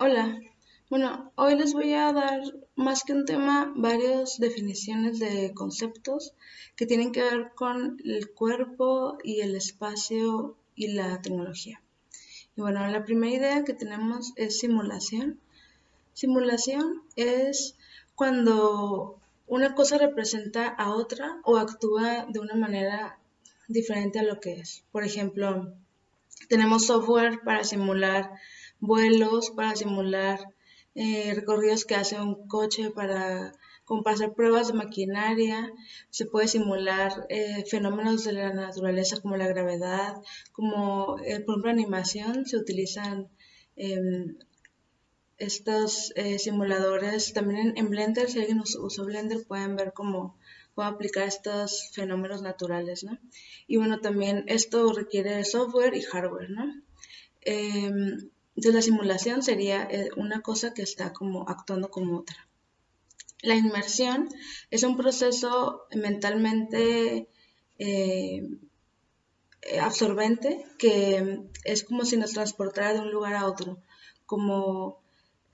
Hola, bueno, hoy les voy a dar más que un tema, varias definiciones de conceptos que tienen que ver con el cuerpo y el espacio y la tecnología. Y bueno, la primera idea que tenemos es simulación. Simulación es cuando una cosa representa a otra o actúa de una manera diferente a lo que es. Por ejemplo, tenemos software para simular vuelos, para simular recorridos que hace un coche, como para hacer pruebas de maquinaria. Se puede simular fenómenos de la naturaleza como la gravedad, como por ejemplo animación. Se utilizan em, estos simuladores. También en Blender, si alguien usó Blender, pueden ver cómo aplicar estos fenómenos naturales, ¿no? Y bueno, también esto requiere software y hardware, ¿no? Entonces la simulación sería una cosa que está como actuando como otra. La inmersión es un proceso mentalmente eh, absorbente que es como si nos transportara de un lugar a otro, como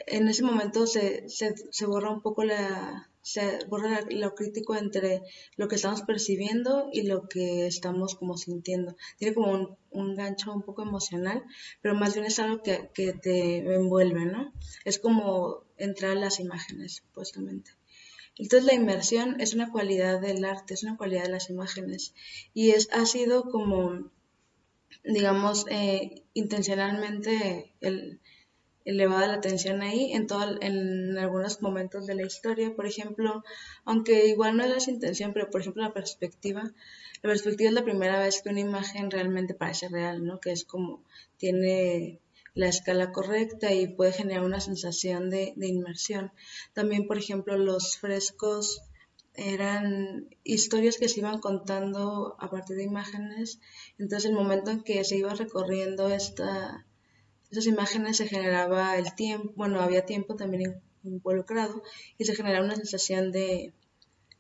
en ese momento se borra un poco lo crítico entre lo que estamos percibiendo y lo que estamos como sintiendo. Tiene como un gancho un poco emocional, pero más bien es algo que te envuelve, ¿no? Es como entrar a las imágenes, supuestamente. Entonces la inmersión es una cualidad del arte, es una cualidad de las imágenes y ha sido como, digamos, intencionalmente elevada la atención ahí en algunos momentos de la historia. Por ejemplo, aunque igual no es la intención, pero por ejemplo la perspectiva es la primera vez que una imagen realmente parece real, ¿no? Que es como tiene la escala correcta y puede generar una sensación de inmersión. También, por ejemplo, los frescos eran historias que se iban contando a partir de imágenes. Entonces, el momento en que se iba recorriendo esas imágenes se generaba el tiempo, bueno, había tiempo también involucrado y se generaba una sensación de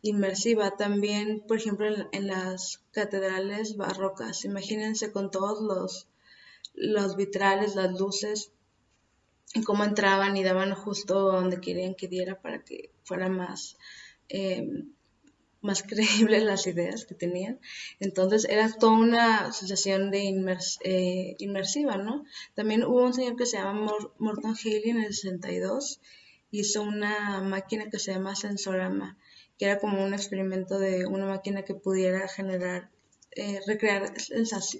inmersiva. También, por ejemplo, en las catedrales barrocas, imagínense con todos los vitrales, las luces, y cómo entraban y daban justo donde querían que diera para que fuera eh, más creíbles las ideas que tenían. Entonces era toda una sensación de inmersiva, ¿no? También hubo un señor que se llama Morton Haley en el 62, hizo una máquina que se llama Sensorama, que era como un experimento de una máquina que pudiera recrear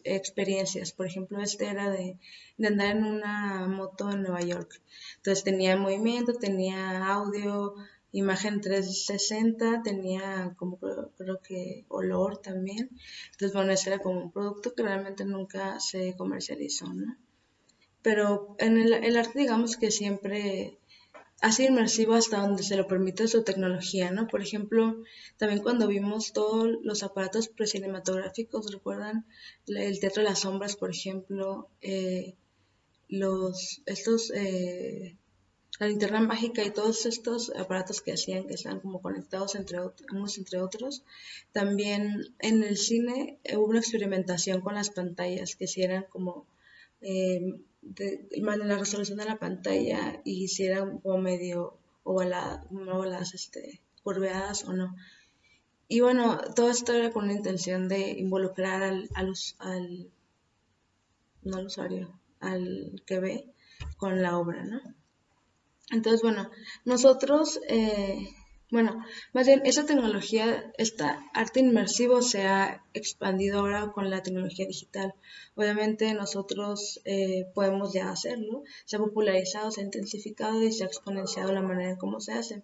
experiencias. Por ejemplo, este era de andar en una moto en Nueva York. Entonces tenía movimiento, tenía audio, imagen 360, tenía como creo que olor también. Entonces, bueno, ese era como un producto que realmente nunca se comercializó, ¿no? Pero en el arte, digamos que siempre ha sido inmersivo hasta donde se lo permite su tecnología, ¿no? Por ejemplo, también cuando vimos todos los aparatos precinematográficos, ¿recuerdan? El Teatro de las Sombras, por ejemplo, estos la linterna mágica y todos estos aparatos que hacían que estaban como conectados unos entre otros. También en el cine hubo una experimentación con las pantallas que si eran como la resolución de la pantalla y si eran como medio no ovaladas, curveadas o no. Y bueno, todo esto era con la intención de involucrar no al usuario, al que ve con la obra, ¿no? Entonces, bueno, nosotros, más bien esa tecnología, esta arte inmersivo se ha expandido ahora con la tecnología digital. Obviamente nosotros podemos ya hacerlo, se ha popularizado, se ha intensificado y se ha exponenciado la manera en cómo se hace.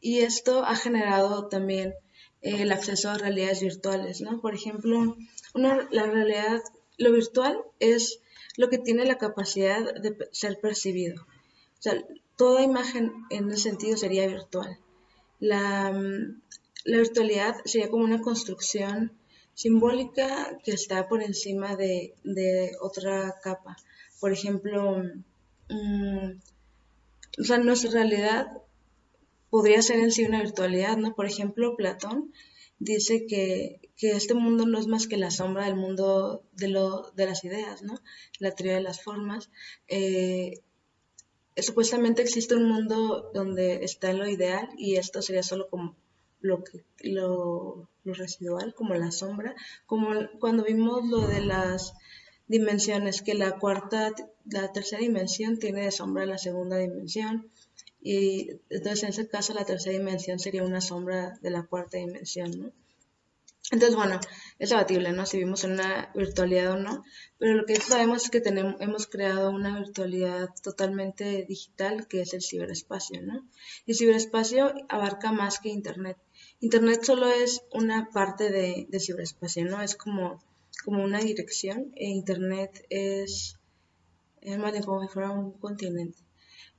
Y esto ha generado también el acceso a realidades virtuales, ¿no? Por ejemplo, la realidad, lo virtual es lo que tiene la capacidad de ser percibido. O sea, toda imagen en ese sentido sería virtual. La virtualidad sería como una construcción simbólica que está por encima de otra capa. Por ejemplo, o sea, nuestra realidad podría ser en sí una virtualidad, ¿no? Por ejemplo, Platón dice que este mundo no es más que la sombra del mundo de las ideas, ¿no? La teoría de las formas. supuestamente existe un mundo donde está lo ideal y esto sería solo como lo residual, como la sombra, como cuando vimos lo de las dimensiones, que la tercera dimensión tiene de sombra la segunda dimensión, y entonces en ese caso la tercera dimensión sería una sombra de la cuarta dimensión, ¿no? Entonces, bueno, es debatible, ¿no? Si vivimos en una virtualidad o no, pero lo que sabemos es que hemos creado una virtualidad totalmente digital que es el ciberespacio, ¿no? Y el ciberespacio abarca más que Internet. Internet solo es una parte de ciberespacio, ¿no? Es como una dirección, e Internet es más bien como si fuera un continente.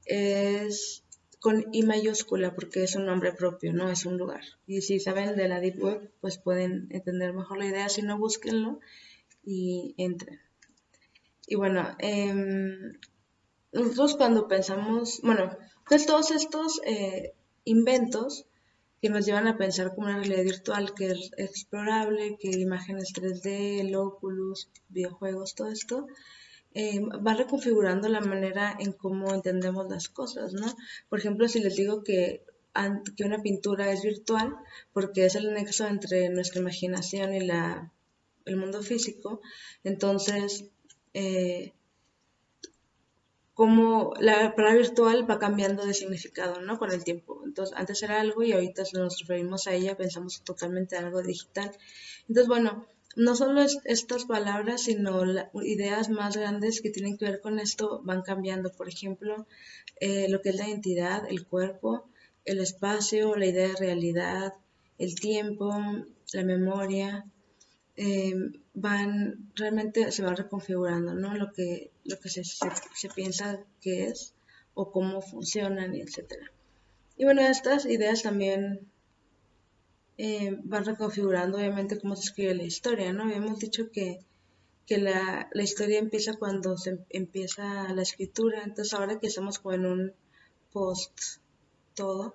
Es con I mayúscula porque es un nombre propio, no es un lugar. Y si saben de la Deep Web, pues pueden entender mejor la idea. Si no, búsquenlo y entren. Y bueno, nosotros cuando pensamos, bueno, pues todos estos inventos que nos llevan a pensar como una realidad virtual que es explorable, que imágenes 3D, el Oculus, videojuegos, todo esto, va reconfigurando la manera en cómo entendemos las cosas, ¿no? Por ejemplo, si les digo que una pintura es virtual, porque es el nexo entre nuestra imaginación y el mundo físico, entonces, cómo la palabra virtual va cambiando de significado, ¿no? Con el tiempo. Entonces, antes era algo y ahorita nos referimos a ella, pensamos totalmente en algo digital. Entonces, bueno, no solo estas palabras, sino ideas más grandes que tienen que ver con esto van cambiando. Por ejemplo, lo que es la identidad, el cuerpo, el espacio, la idea de realidad, el tiempo, la memoria, eh, realmente se va reconfigurando, ¿no? Lo que se piensa que es o cómo funcionan, y etcétera. Y bueno, estas ideas también van reconfigurando obviamente cómo se escribe la historia, ¿no? Habíamos dicho que la historia empieza cuando se empieza la escritura, entonces ahora que estamos como en un post todo,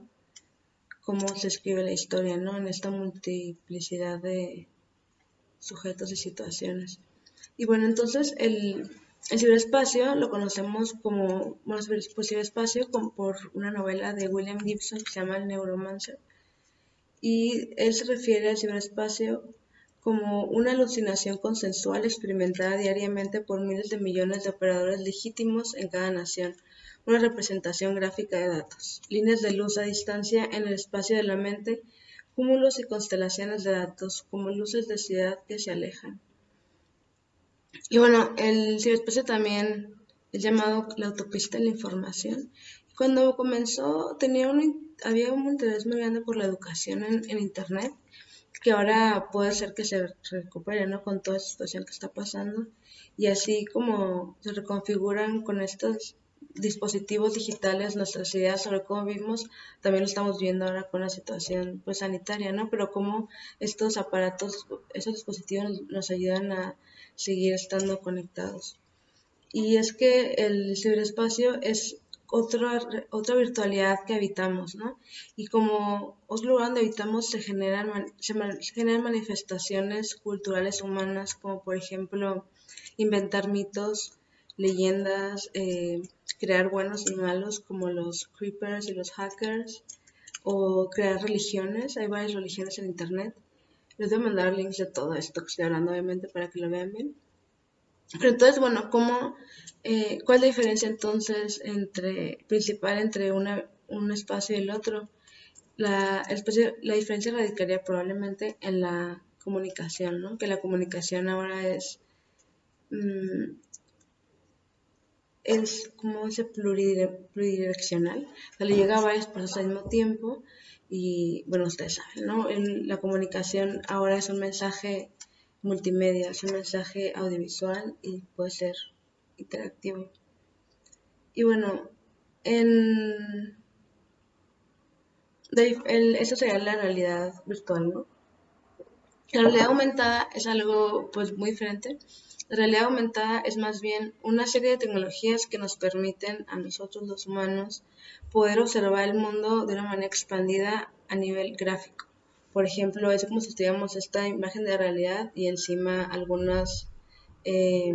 cómo se escribe la historia, ¿no? En esta multiplicidad de sujetos y situaciones. Y bueno, entonces el ciberespacio lo conocemos como, bueno, pues ciberespacio por una novela de William Gibson que se llama El Neuromancer. Y él se refiere al ciberespacio como una alucinación consensual experimentada diariamente por miles de millones de operadores legítimos en cada nación, una representación gráfica de datos, líneas de luz a distancia en el espacio de la mente, cúmulos y constelaciones de datos, como luces de ciudad que se alejan. Y bueno, el ciberespacio también es llamado la autopista de la información. Cuando comenzó, había un interés muy grande por la educación en Internet, que ahora puede ser que se recupere, ¿no? Con toda esta situación que está pasando. Y así como se reconfiguran con estos dispositivos digitales nuestras ideas sobre cómo vivimos, también lo estamos viendo ahora con la situación pues sanitaria, ¿no? Pero cómo estos aparatos, esos dispositivos nos ayudan a seguir estando conectados. Y es que el ciberespacio es otra virtualidad que habitamos, ¿no? Y como otro lugar donde habitamos se generan manifestaciones culturales humanas, como por ejemplo inventar mitos, leyendas, crear buenos y malos como los creepers y los hackers, o crear religiones. Hay varias religiones en internet. Les voy a mandar links de todo esto que estoy hablando, obviamente, para que lo vean bien. Pero entonces, bueno, ¿cuál es la diferencia entonces principal entre un espacio y el otro? La diferencia radicaría probablemente en la comunicación, ¿no? Que la comunicación ahora mm, es como se pluridireccional. O sea, le llega a varias personas al mismo tiempo y, bueno, ustedes saben, ¿no? La comunicación ahora es un mensaje multimedia, es un mensaje audiovisual y puede ser interactivo. Y bueno, en, eso sería la realidad virtual, ¿no? La realidad aumentada es algo pues muy diferente. La realidad aumentada es más bien una serie de tecnologías que nos permiten a nosotros los humanos poder observar el mundo de una manera expandida a nivel gráfico. Por ejemplo, es como si tuviéramos esta imagen de realidad y encima algunas eh,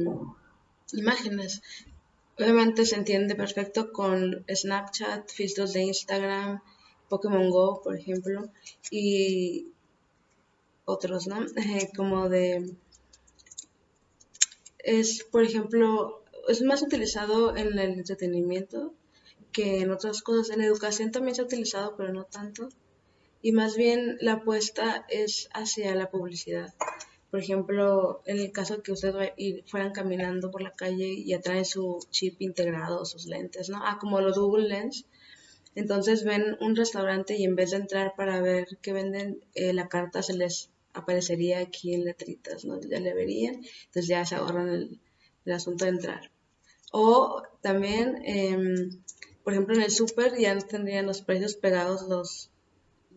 imágenes. Obviamente se entiende perfecto con Snapchat, filtros de Instagram, Pokémon Go, por ejemplo, y otros, ¿no? Como de, es, por ejemplo, es más utilizado en el entretenimiento que en otras cosas. En educación también se ha utilizado, pero no tanto. Y más bien la apuesta es hacia la publicidad. Por ejemplo, en el caso que ustedes fueran caminando por la calle y ya traen su chip integrado, sus lentes, ¿no? Ah, como los Google Lens. Entonces ven un restaurante y en vez de entrar para ver qué venden, la carta se les aparecería aquí en letritas, ¿no? Ya le verían, entonces ya se ahorran el asunto de entrar. O también, por ejemplo, en el súper ya no tendrían los precios pegados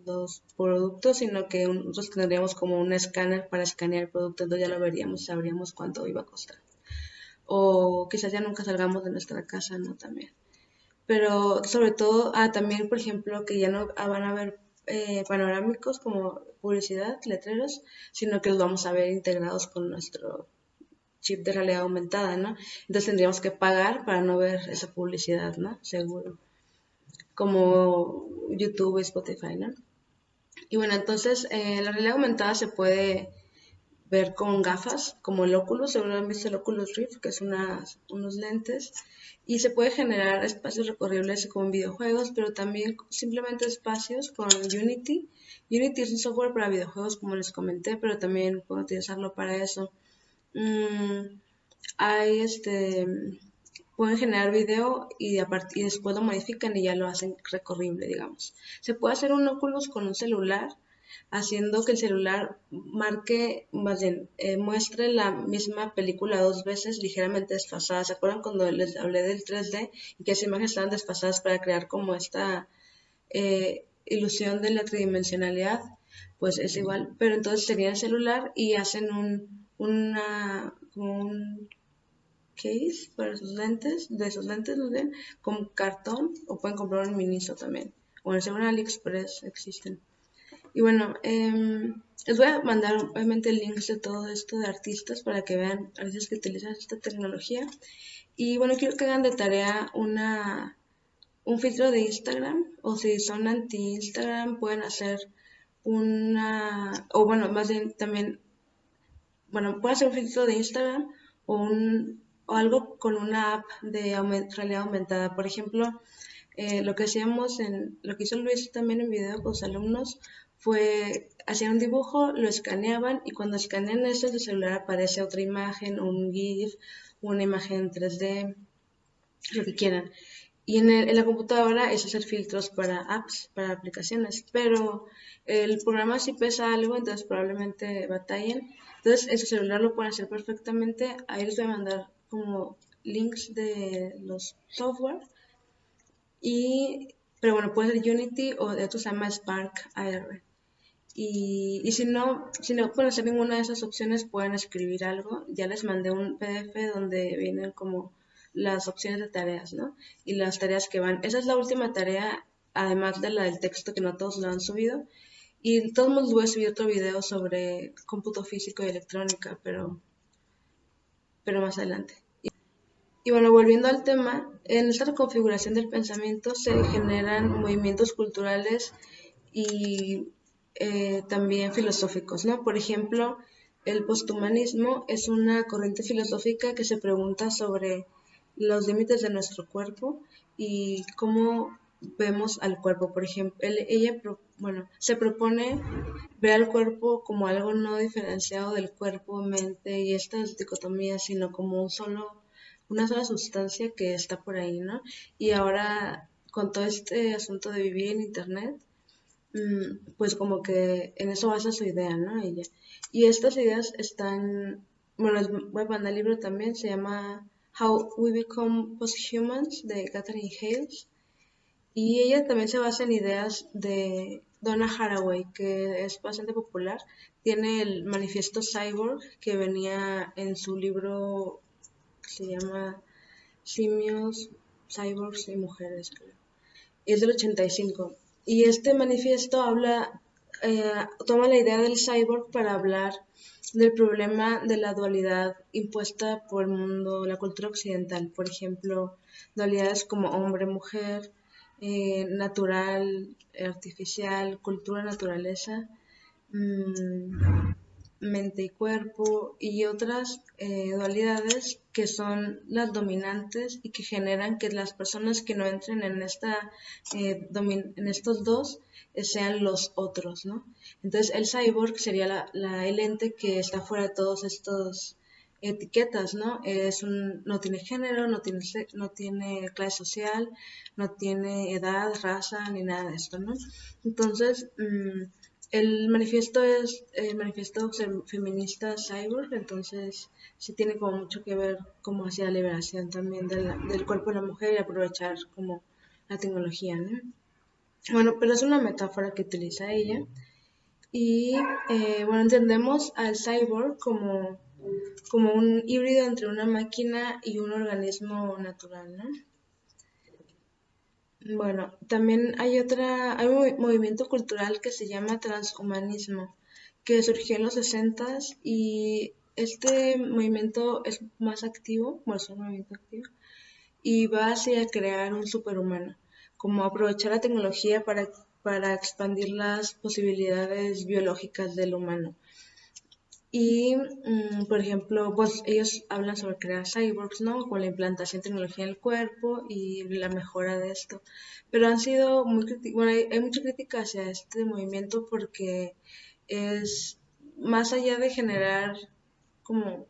los productos, sino que nosotros tendríamos como un escáner para escanear el producto, entonces ya lo veríamos, sabríamos cuánto iba a costar. O quizás ya nunca salgamos de nuestra casa, ¿no? También. Pero sobre todo, también, por ejemplo, que ya no van a haber panorámicos como publicidad, letreros, sino que los vamos a ver integrados con nuestro chip de realidad aumentada, ¿no? Entonces tendríamos que pagar para no ver esa publicidad, ¿no? Seguro. Como YouTube y Spotify, ¿no? Y bueno, entonces la realidad aumentada se puede ver con gafas, como el Oculus, seguro han visto el Oculus Rift, que es unos lentes, y se puede generar espacios recorribles como en videojuegos, pero también simplemente espacios con Unity. Unity es un software para videojuegos, como les comenté, pero también puedo utilizarlo para eso. Mm, hay pueden generar video y después lo modifican y ya lo hacen recorrible, digamos. Se puede hacer un Oculus con un celular, haciendo que el celular marque, más bien, muestre la misma película dos veces ligeramente desfasada. ¿Se acuerdan cuando les hablé del 3D y que esas imágenes estaban desfasadas para crear como esta ilusión de la tridimensionalidad? Pues es igual, pero entonces sería el celular y hacen como un case para sus lentes, de sus lentes, ¿no ven? Con cartón, o pueden comprar un Miniso también. O en AliExpress existen. Y bueno, les voy a mandar obviamente links de todo esto de artistas para que vean a veces que utilizan esta tecnología. Y bueno, quiero que hagan de tarea un filtro de Instagram, o si son anti-Instagram, pueden hacer o bueno, más bien también, bueno, pueden hacer un filtro de Instagram o algo con una app de realidad aumentada. Por ejemplo, lo que hacíamos lo que hizo Luis también en video con los alumnos fue hacían un dibujo, lo escaneaban y cuando escanean eso en el celular aparece otra imagen, un GIF, una imagen 3D, lo que quieran. Y en la computadora es hacer filtros para apps, para aplicaciones, pero el programa sí pesa algo, entonces probablemente batallen. Entonces en su celular lo pueden hacer perfectamente. Ahí les voy a mandar como links de los software pero bueno, puede ser Unity o de otro se llama Spark AR. Y si no pueden hacer ninguna de esas opciones, pueden escribir algo. Ya les mandé un PDF donde vienen como las opciones de tareas, ¿no? Y las tareas que van. Esa es la última tarea, además de la del texto que no todos lo han subido. Y de todos modos voy a subir otro video sobre cómputo físico y electrónica, pero más adelante. Y bueno, volviendo al tema, en esta reconfiguración del pensamiento se generan movimientos culturales y también filosóficos, ¿no? Por ejemplo, el posthumanismo es una corriente filosófica que se pregunta sobre los límites de nuestro cuerpo y cómo vemos al cuerpo. Por ejemplo, bueno, se propone ver al cuerpo como algo no diferenciado del cuerpo, mente y estas dicotomías, sino como una sola sustancia que está por ahí, ¿no? Y ahora, con todo este asunto de vivir en Internet, pues como que en eso basa su idea, ¿no? Ella. Y estas ideas están, bueno, les voy a mandar el libro también, se llama How We Become Posthumans de Catherine Hales. Y ella también se basa en ideas de Donna Haraway, que es bastante popular. Tiene el manifiesto Cyborg, que venía en su libro que se llama Simios, Cyborgs y Mujeres, creo. Es del 85. Y este manifiesto habla toma la idea del cyborg para hablar del problema de la dualidad impuesta por el mundo, la cultura occidental. Por ejemplo, dualidades como hombre-mujer, natural, artificial, cultura-naturaleza, mente y cuerpo y otras dualidades que son las dominantes y que generan que las personas que no entren en en estos dos sean los otros, ¿no? Entonces el cyborg sería el ente que está fuera de todos estos etiquetas, ¿no? No tiene género, no tiene clase social, no tiene edad, raza, ni nada de esto, ¿no? Entonces, el manifiesto es el manifiesto feminista cyborg, entonces sí tiene como mucho que ver como hacia la liberación también del cuerpo de la mujer y aprovechar como la tecnología, ¿no? Bueno, pero es una metáfora que utiliza ella y bueno, entendemos al cyborg como un híbrido entre una máquina y un organismo natural, ¿no? Bueno, también hay un movimiento cultural que se llama transhumanismo, que surgió en los 60 y este movimiento es más activo, bueno, es un movimiento activo, y va hacia crear un superhumano, como aprovechar la tecnología para expandir las posibilidades biológicas del humano. Y, por ejemplo, pues ellos hablan sobre crear cyborgs, ¿no? Con la implantación de tecnología en el cuerpo y la mejora de esto. Pero han sido bueno, hay mucha crítica hacia este movimiento porque es más allá de generar como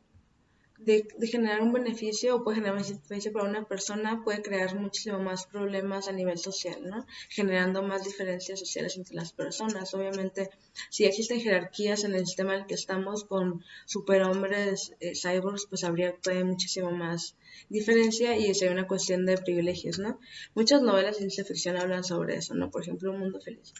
de generar un beneficio o puede generar un beneficio para una persona, puede crear muchísimo más problemas a nivel social, ¿no? Generando más diferencias sociales entre las personas. Obviamente, si existen jerarquías en el sistema en el que estamos con superhombres, cyborgs, pues habría todavía muchísimo más diferencia y sería una cuestión de privilegios, ¿no? Muchas novelas de ciencia ficción hablan sobre eso, ¿no? Por ejemplo, Un Mundo Feliz.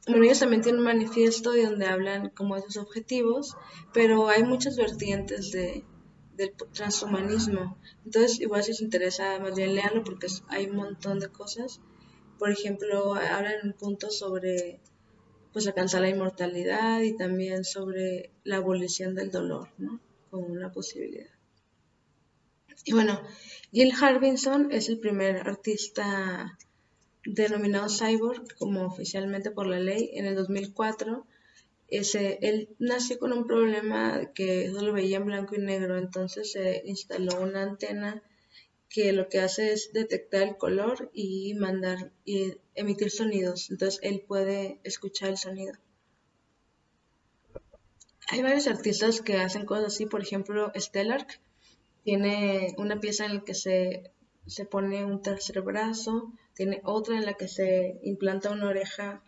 Bueno, ellos también tienen un manifiesto de donde hablan como de sus objetivos, pero hay muchas vertientes del transhumanismo. Entonces, igual si os interesa, más bien léanlo porque hay un montón de cosas. Por ejemplo, hablan un punto sobre pues alcanzar la inmortalidad y también sobre la abolición del dolor, ¿no? Como una posibilidad. Y bueno, Gil Harbinson es el primer artista denominado cyborg como oficialmente por la ley en el 2004. Él nació con un problema que solo veía en blanco y negro, entonces se instaló una antena que lo que hace es detectar el color y mandar y emitir sonidos, entonces él puede escuchar el sonido. Hay varios artistas que hacen cosas así, por ejemplo, Stellar tiene una pieza en la que se pone un tercer brazo, tiene otra en la que se implanta una oreja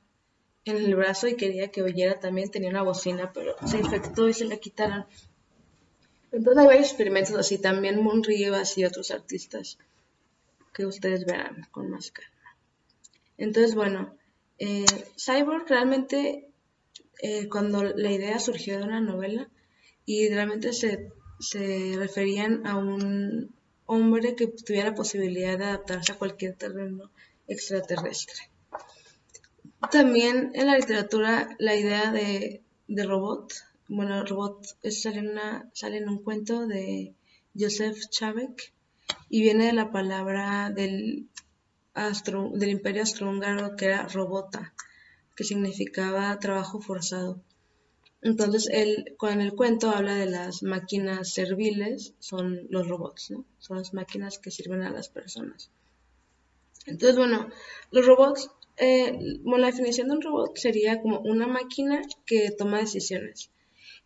en el brazo y quería que oyera también, tenía una bocina, pero se infectó y se la quitaron. Entonces hay varios experimentos así, también Moon Rivas y otros artistas que ustedes verán con más calma. Entonces, bueno, Cyborg realmente cuando la idea surgió de una novela y realmente se referían a un hombre que tuviera la posibilidad de adaptarse a cualquier terreno extraterrestre. También en la literatura la idea de robot, bueno, robot sale en un cuento de Joseph Chabek y viene de la palabra del imperio austrohúngaro que era robota, que significaba trabajo forzado. Entonces él con el cuento habla de las máquinas serviles, son los robots, ¿no? Son las máquinas que sirven a las personas. Entonces, bueno, los robots, bueno, la definición de un robot sería como una máquina que toma decisiones.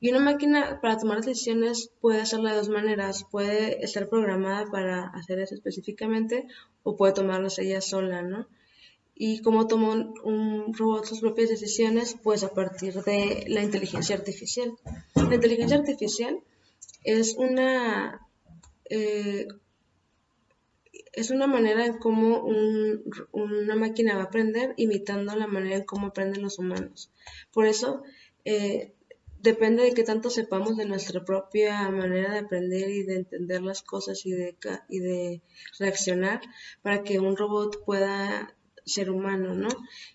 Y una máquina para tomar decisiones puede hacerla de dos maneras. Puede estar programada para hacer eso específicamente o puede tomarlas ella sola, ¿no? Y cómo toma un robot sus propias decisiones, pues a partir de la inteligencia artificial. La inteligencia artificial es eh, es una manera en cómo una máquina va a aprender imitando la manera en cómo aprenden los humanos. Por eso, depende de qué tanto sepamos de nuestra propia manera de aprender y de entender las cosas y de reaccionar para que un robot pueda ser humano, ¿no?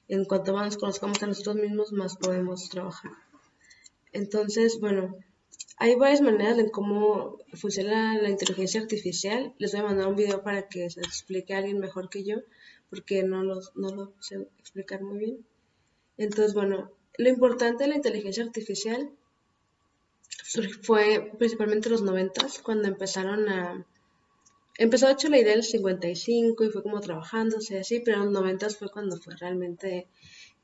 En cuanto más nos conozcamos a nosotros mismos, más podemos trabajar. Entonces, bueno, hay varias maneras de cómo funciona la inteligencia artificial. Les voy a mandar un video para que se explique a alguien mejor que yo, porque no lo sé explicar muy bien. Entonces, bueno, lo importante de la inteligencia artificial fue principalmente los 90, cuando empezaron a... Empezó de hecho la idea del 55 y fue como trabajándose así, pero en los 90 fue cuando fue realmente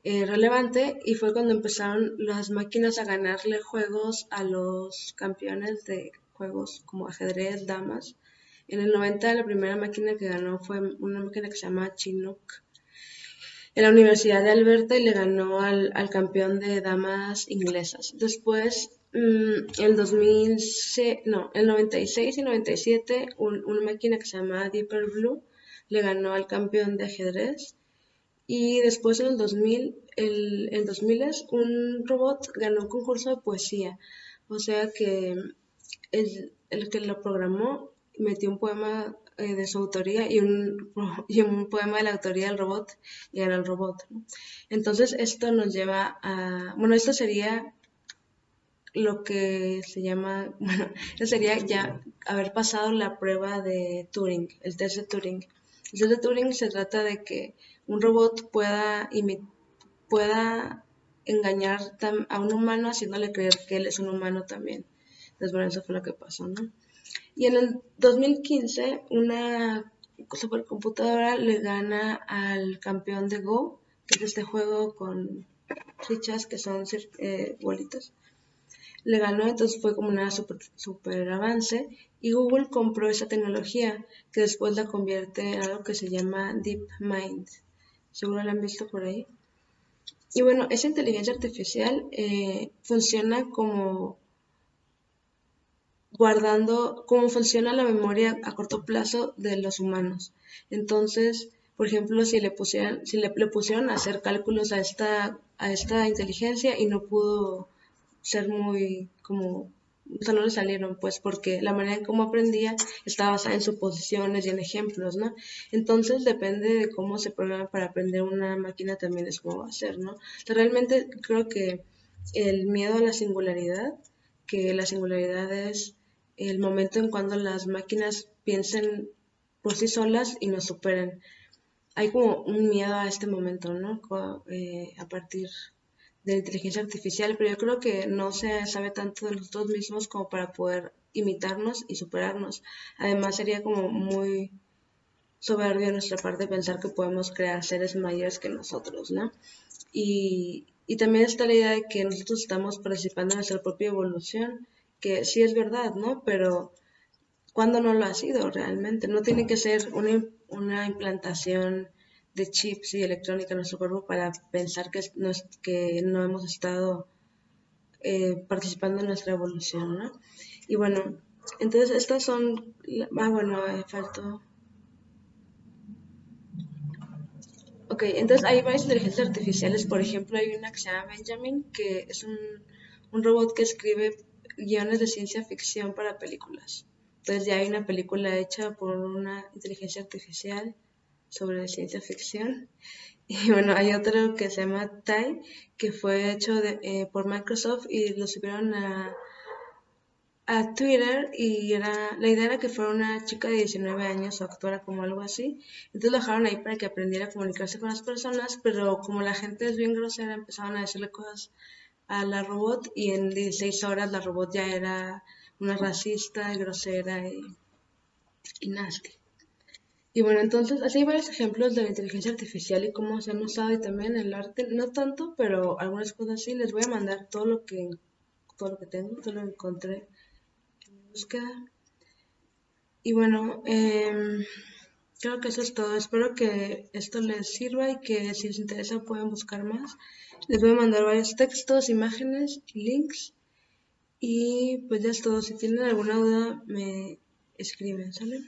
relevante y fue cuando empezaron las máquinas a ganarle juegos a los campeones de juegos como ajedrez, damas. En el 90 la primera máquina que ganó fue una máquina que se llama Chinook en la Universidad de Alberta y le ganó al campeón de damas inglesas. Después, el 2006, no, el 96 y 97, una máquina que se llama Deeper Blue le ganó al campeón de ajedrez. Y después en el 2000, el 2000 un robot ganó un concurso de poesía. O sea que el que lo programó metió un poema de su autoría y un poema de la autoría del robot y ganó el robot, ¿no? Entonces esto nos lleva a, bueno, esto sería lo que se llama, bueno, eso sería ya haber pasado la prueba de Turing, el test de Turing. El test de Turing se trata de que un robot pueda engañar a un humano haciéndole creer que él es un humano también. Entonces, bueno, eso fue lo que pasó, ¿no? Y en el 2015, una supercomputadora le gana al campeón de Go, que es este juego con fichas que son bolitas. Le ganó, entonces fue como una super avance. Y Google compró esa tecnología que después la convierte en algo que se llama DeepMind. ¿Seguro la han visto por ahí? Y bueno, esa inteligencia artificial funciona como guardando cómo funciona la memoria a corto plazo de los humanos. Entonces, por ejemplo, si le pusieron a hacer cálculos a esta inteligencia y no pudo ser muy como, o sea, no le salieron, pues, porque la manera en cómo aprendía estaba basada en suposiciones y en ejemplos, ¿no? Entonces, depende de cómo se programa para aprender una máquina, también es cómo va a ser, ¿no? O sea, realmente creo que el miedo a la singularidad, que la singularidad es el momento en cuando las máquinas piensen por sí solas y nos superen. Hay como un miedo a este momento, ¿no? A partir de la inteligencia artificial, pero yo creo que no se sabe tanto de nosotros mismos como para poder imitarnos y superarnos. Además, sería como muy soberbio de nuestra parte pensar que podemos crear seres mayores que nosotros, ¿no? Y también está la idea de que nosotros estamos participando en nuestra propia evolución, que sí es verdad, ¿no? Pero ¿cuándo no lo ha sido realmente? No tiene que ser una implantación de chips y electrónica en nuestro cuerpo para pensar que no hemos estado participando en nuestra evolución, ¿no? Y bueno, entonces estas son... bueno, faltó... Ok, entonces hay varias inteligencias artificiales. Por ejemplo, hay una que se llama Benjamin, que es un robot que escribe guiones de ciencia ficción para películas. Entonces ya hay una película hecha por una inteligencia artificial sobre ciencia ficción. Y bueno, hay otro que se llama Tai, que fue hecho por Microsoft y lo subieron a Twitter y la idea era que fuera una chica de 19 años o actuara como algo así. Entonces lo dejaron ahí para que aprendiera a comunicarse con las personas, pero como la gente es bien grosera, empezaban a decirle cosas a la robot y en 16 horas la robot ya era una racista, grosera y nasty. Y bueno, entonces así hay varios ejemplos de la inteligencia artificial y cómo se han usado y también el arte, no tanto, pero algunas cosas sí. Les voy a mandar todo lo que tengo, todo lo que encontré en búsqueda. Y bueno, creo que eso es todo. Espero que esto les sirva y que si les interesa pueden buscar más. Les voy a mandar varios textos, imágenes, links y pues ya es todo. Si tienen alguna duda me escriben, ¿sale?